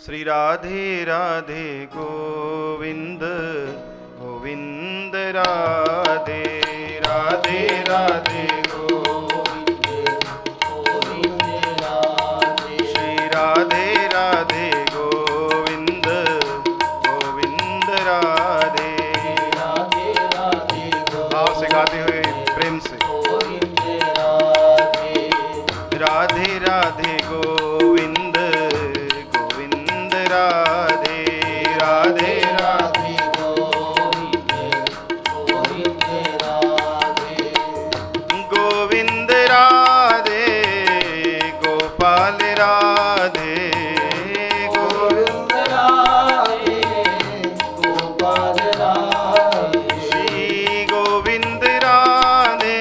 श्री राधे राधे गोविंद गोविंद राधे राधे राधे गोविंद गोविंद राधे श्री राधे राधे गोविंद गोविंद राधे राधे राधे भाव से गाते हुए प्रेम से गोविंद राधे राधे राधे गोविंद गोविंद राधे राधे राधे गोविंद गोविंद राधे गोविंद राधे गोपाल राधे गोविंद राधे गोपाल राधे श्री गोविंद राधे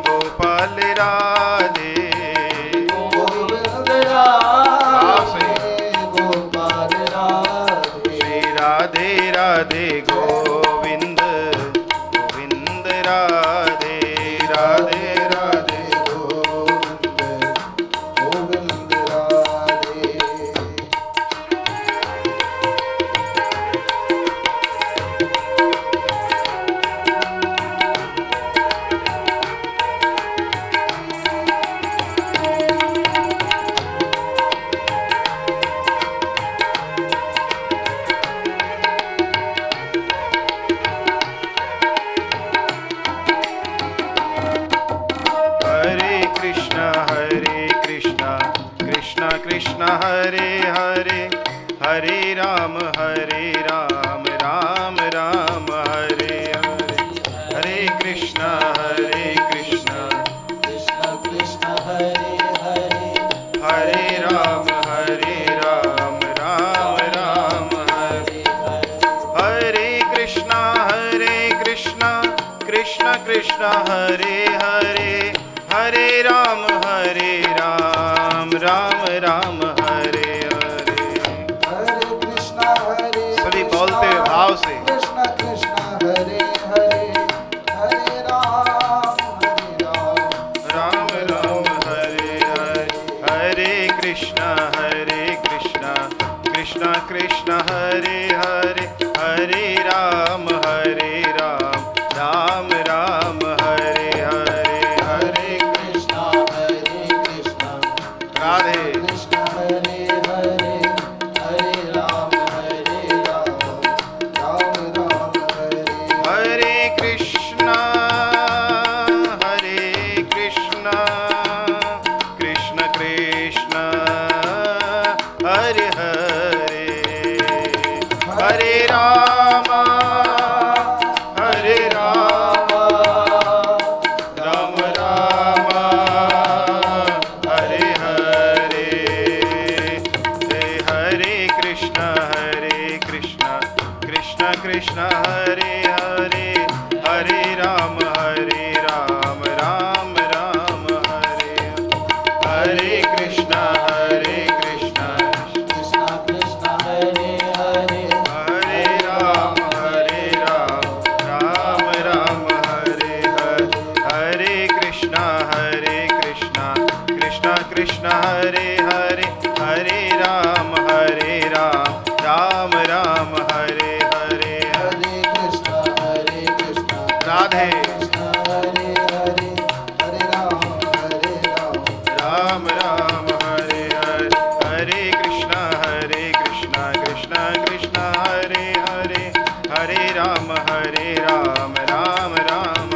गोपाल राधे गोविंद राधे गोपाल राधे श्री राधे राधे गोविंद गोविंद राधे राधे राधे गोविंद गोविंद राधे हरे कृष्णा कृष्णा कृष्णा हरे हरे हरे राम राम राम हरे हरे हरे कृष्णा कृष्णा कृष्णा हरे हरे हरे राम राम राम हरे हरे कृष्णा कृष्णा कृष्णा हरे हरे हरे राम राम राम हरे हरे हरे कृष्णा सभी बोलते हुए भाव से कृष्णा कृष्णा हरे हरे हरे राम राम राम हरे हरे हरे कृष्णा कृष्णा कृष्णा हरे हरे हरे राम राम राम हरे हरे हरे कृष्णा राधे कृष्णा हरे हरे हरे राम राम हरे हरे कृष्णा कृष्ण कृष्ण हरे हरे हरे राम राम हरे हरे हरे कृष्ण कृष्ण हरे हरे हरे राम राम राम हरे हरे कृष्ण कृष्णा कृष्णा हरे हरे हरे राम राम हरे हरे कृष्ण कृष्ण हरे हरे हरे राम राम हरे हरे हरे कृष्णा राधे कृष्णा हरे हरे हरे राम राम हरे हरे हरे कृष्ण कृष्ण हरे हरे हरे राम राम राम